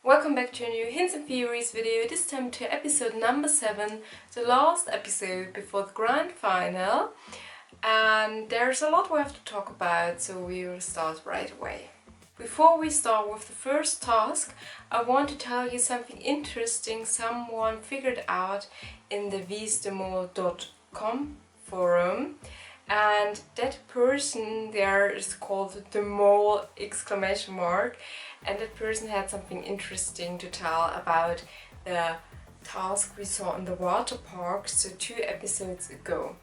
Welcome back to a new Hints and Theories video, this time to episode number 7, the last episode before the grand final. And there's a lot we have to talk about, so we will start right away. Before we start with the first task, I want to tell you something interesting someone figured out in the DeMol.com forum. And that person there is called DeMol ! And that person had something interesting to tell about the task we saw in the water park, so 2 episodes ago.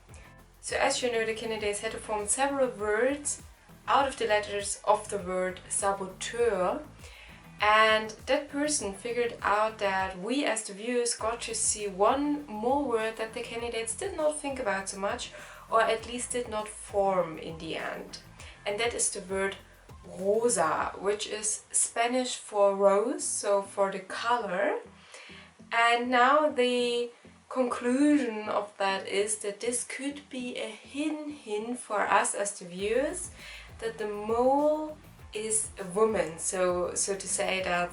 So as you know, the candidates had to form several words out of the letters of the word saboteur, and that person figured out that we as the viewers got to see one more word that the candidates did not think about so much, or at least did not form in the end, and that is the word rosa, which is Spanish for rose, so for the color. And now the conclusion of that is that this could be a hidden hint for us as the viewers that the mole is a woman, so to say that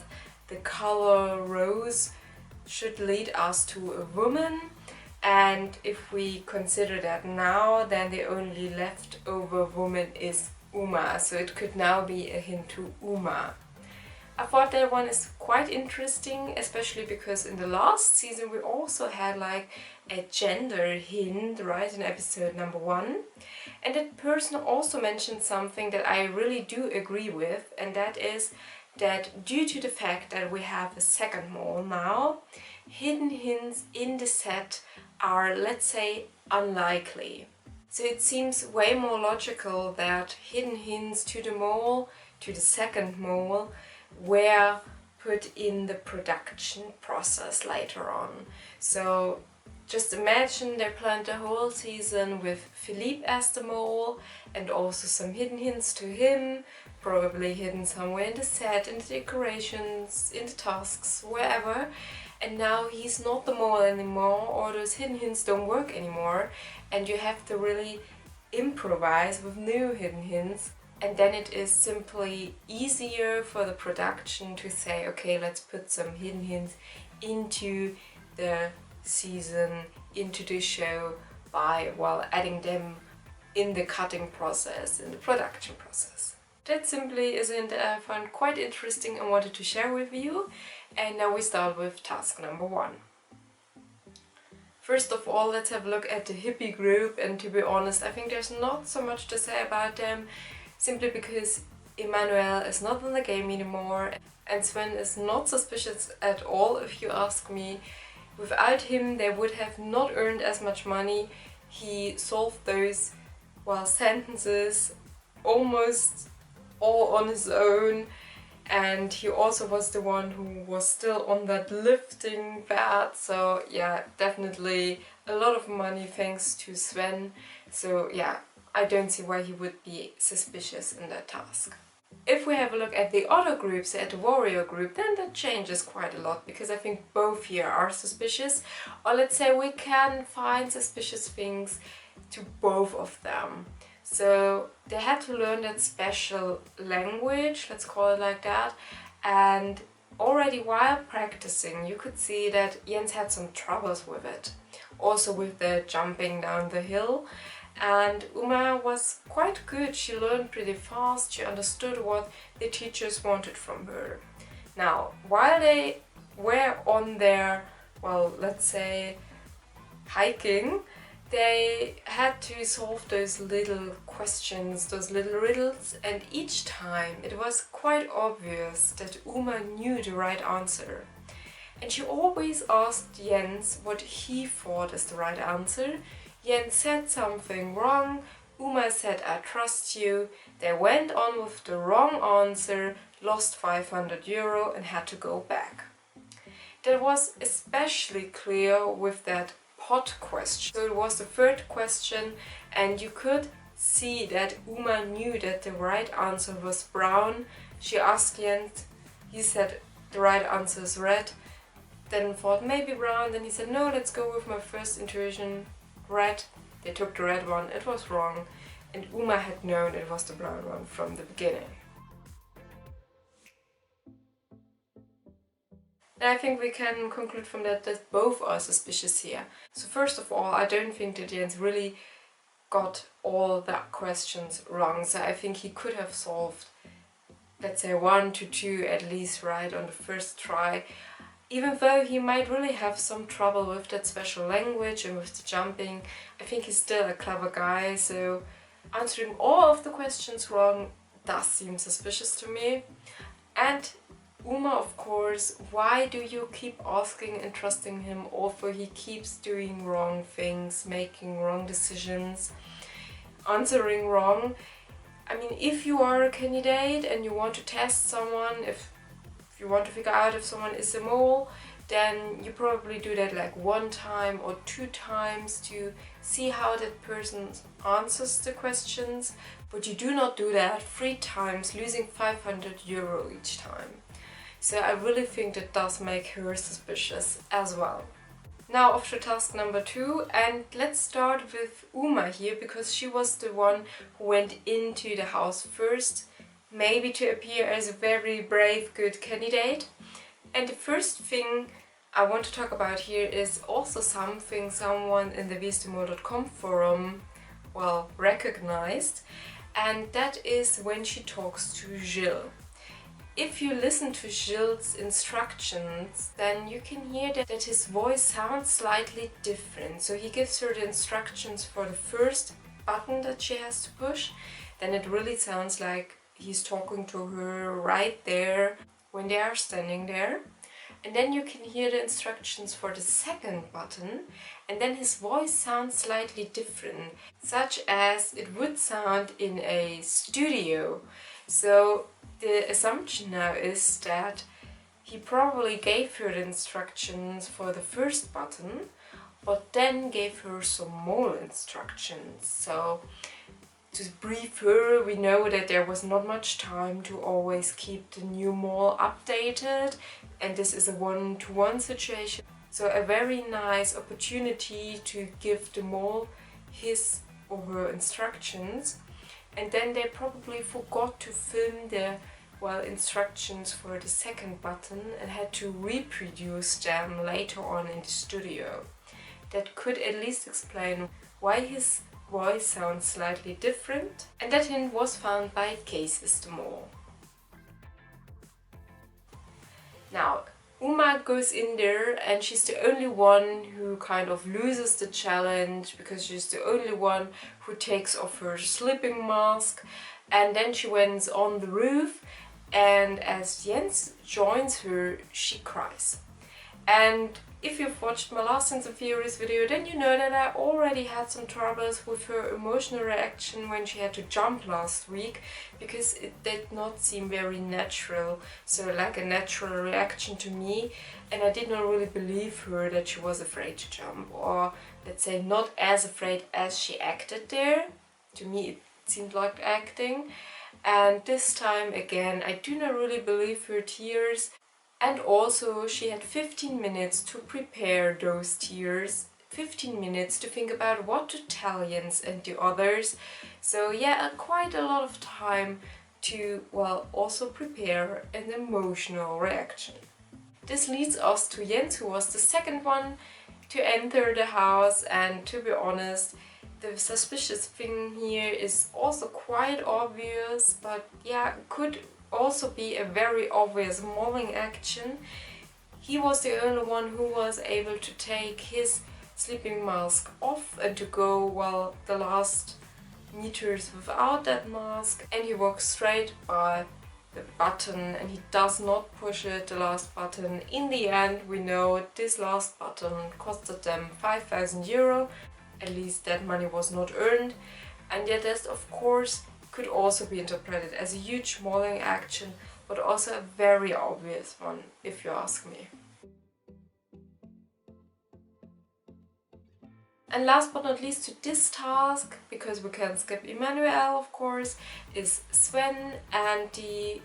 the color rose should lead us to a woman. And if we consider that now, then the only leftover woman is Uma, so it could now be a hint to Uma. I thought that one is quite interesting, especially because in the last season we also had like a gender hint, right, in episode number 1. And that person also mentioned something that I really do agree with, and that is that due to the fact that we have a second mole now, hidden hints in the set are, let's say, unlikely. So it seems way more logical that hidden hints to the mole, to the second mole, were put in the production process later on. So just imagine they planned the whole season with Philippe as the mole and also some hidden hints to him, probably hidden somewhere in the set, in the decorations, in the tasks, wherever. And now he's not the mole anymore, or those hidden hints don't work anymore, and you have to really improvise with new hidden hints. And then it is simply easier for the production to say, okay, let's put some hidden hints into the season, into the show, by, well, adding them in the cutting process, in the production process. That simply is a hint that I found quite interesting and wanted to share with you. And now we start with task number 1. First of all, let's have a look at the hippie group, and to be honest, I think there's not so much to say about them, simply because Emmanuel is not in the game anymore and Sven is not suspicious at all, if you ask me. Without him they would have not earned as much money. He solved those, well, sentences almost all on his own, and he also was the one who was still on that lifting bed, so yeah, definitely a lot of money thanks to Sven. So yeah, I don't see why he would be suspicious in that task. If we have a look at the other groups, at the warrior group, then that changes quite a lot, because I think both here are suspicious, or let's say we can find suspicious things to both of them. So they had to learn that special language, let's call it like that, and already while practicing you could see that Jens had some troubles with it, also with the jumping down the hill. And Uma was quite good, she learned pretty fast, she understood what the teachers wanted from her. Now, while they were on their, well, let's say, hiking, they had to solve those little questions, those little riddles, and each time it was quite obvious that Uma knew the right answer. And she always asked Jens what he thought is the right answer. Jens said something wrong, Uma said, "I trust you." They went on with the wrong answer, lost 500 euro and had to go back. That was especially clear with that pot question. So it was the third question, and you could see that Uma knew that the right answer was brown. She asked Jens, he said the right answer is red, then thought maybe brown, then he said no, let's go with my first intuition, red. They took the red one, it was wrong, and Uma had known it was the brown one from the beginning. And I think we can conclude from that that both are suspicious here. So first of all, I don't think that Jens really got all the questions wrong. So I think he could have solved, let's say, 1 to 2 at least right on the first try. Even though he might really have some trouble with that special language and with the jumping, I think he's still a clever guy, so answering all of the questions wrong does seem suspicious to me. And Uma, of course, why do you keep asking and trusting him although he keeps doing wrong things, making wrong decisions, answering wrong? I mean, if you are a candidate and you want to test someone, if you want to figure out if someone is a mole, then you probably do that like 1 time or 2 times to see how that person answers the questions, but you do not do that 3 times, losing 500 euro each time. So I really think that does make her suspicious as well. Now off to task number 2, and let's start with Uma here, because she was the one who went into the house first, maybe to appear as a very brave, good candidate. And the first thing I want to talk about here is also something someone in the WIDM forum, well, recognized, and that is when she talks to Gilles. If you listen to Gilles' instructions, then you can hear that his voice sounds slightly different. So he gives her the instructions for the first button that she has to push, then it really sounds like he's talking to her right there when they are standing there. And then you can hear the instructions for the second button, and then his voice sounds slightly different, such as it would sound in a studio. So the assumption now is that he probably gave her the instructions for the first button, but then gave her some more instructions. So to brief her, we know that there was not much time to always keep the new mall updated, and this is a 1-to-1 situation. So a very nice opportunity to give the mall his or her instructions, and then they probably forgot to film the instructions for the second button and had to reproduce them later on in the studio. That could at least explain why his voice sounds slightly different, and that hint was found by Cases DeMol. Now, Uma goes in there and she's the only one who kind of loses the challenge, because she's the only one who takes off her sleeping mask, and then she went on the roof, and as Jens joins her, she cries. And if you've watched my last Sense and Theories video, then you know that I already had some troubles with her emotional reaction when she had to jump last week, because it did not seem very natural, so like a natural reaction to me, and I did not really believe her that she was afraid to jump, or let's say not as afraid as she acted there. To me it seemed like acting, and this time again I do not really believe her tears. And also she had 15 minutes to prepare those tears, 15 minutes to think about what to tell Jens and the others. So yeah, quite a lot of time to, also prepare an emotional reaction. This leads us to Jens, who was the second one to enter the house, and to be honest, the suspicious thing here is also quite obvious, but yeah, could also be a very obvious mauling action. He was the only one who was able to take his sleeping mask off and to go, the last meters without that mask, and he walks straight by the button and he does not push it, the last button. In the end, we know this last button costed them 5,000 euro, at least that money was not earned, and yet that of course could also be interpreted as a huge mauling action, but also a very obvious one, if you ask me. And last but not least to this task, because we can skip Emmanuel of course, is Sven, and the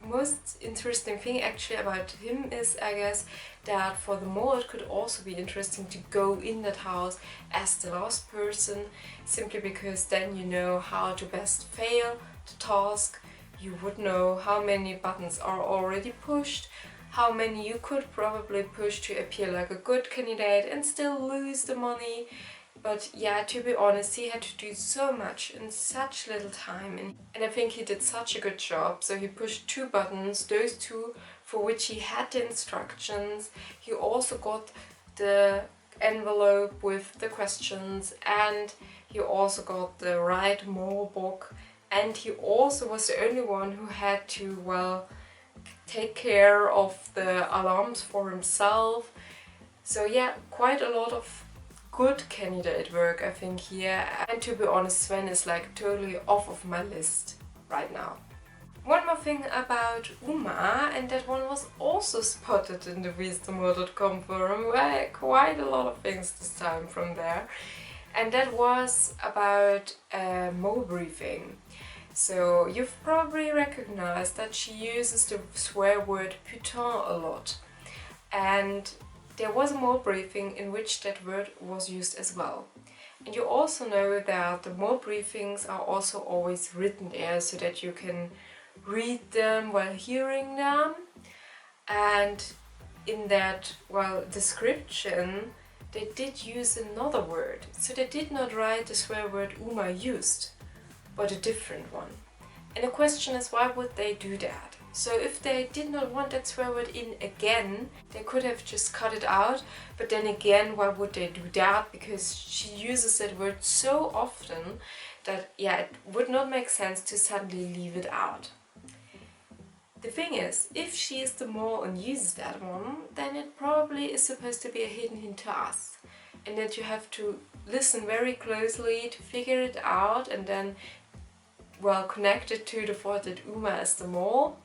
most interesting thing actually about him is, I guess, that for the mole it could also be interesting to go in that house as the last person, simply because then you know how to best fail the task, you would know how many buttons are already pushed, how many you could probably push to appear like a good candidate and still lose the money. But yeah, to be honest, he had to do so much in such little time, and I think he did such a good job. So he pushed 2 buttons, those 2 for which he had the instructions. He also got the envelope with the questions, and he also got the right more book, and he also was the only one who had to, well, take care of the alarms for himself. So yeah, quite a lot of good candidate work, I think, here. And to be honest, Sven is like totally off of my list right now. One more thing about Uma, and that one was also spotted in the WIDM forum. Well, quite a lot of things this time from there. And that was about Mo briefing. So you've probably recognized that she uses the swear word putain a lot. And there was a Mo briefing in which that word was used as well. And you also know that the Mo briefings are also always written there so that you can read them while hearing them. And in that, well, description, they did use another word. So they did not write the swear word Uma used, but a different one. And the question is, why would they do that? So if they did not want that swear word in again, they could have just cut it out. But then again, why would they do that? Because she uses that word so often that, yeah, it would not make sense to suddenly leave it out. The thing is, if she is DeMol and uses that one, then it probably is supposed to be a hidden hint to us. And that you have to listen very closely to figure it out and then, well, connect it to the thought that Uma is DeMol.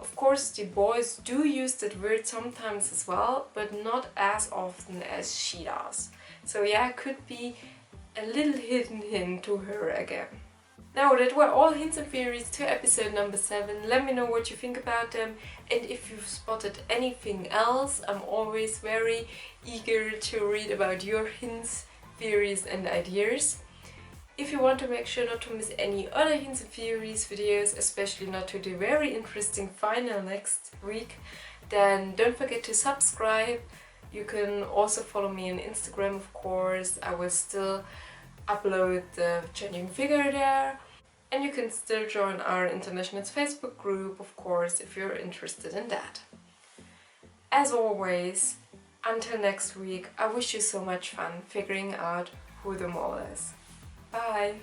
Of course, the boys do use that word sometimes as well, but not as often as she does. So yeah, it could be a little hidden hint to her again. Now, that were all hints and theories to episode number 7. Let me know what you think about them, and if you've spotted anything else. I'm always very eager to read about your hints, theories and ideas. If you want to make sure not to miss any other hints and theories videos, especially not to the very interesting final next week, then don't forget to subscribe. You can also follow me on Instagram, of course. I will still upload the changing figure there, and you can still join our International Facebook group, of course, if you're interested in that. As always, until next week, I wish you so much fun figuring out who DeMol is. Bye!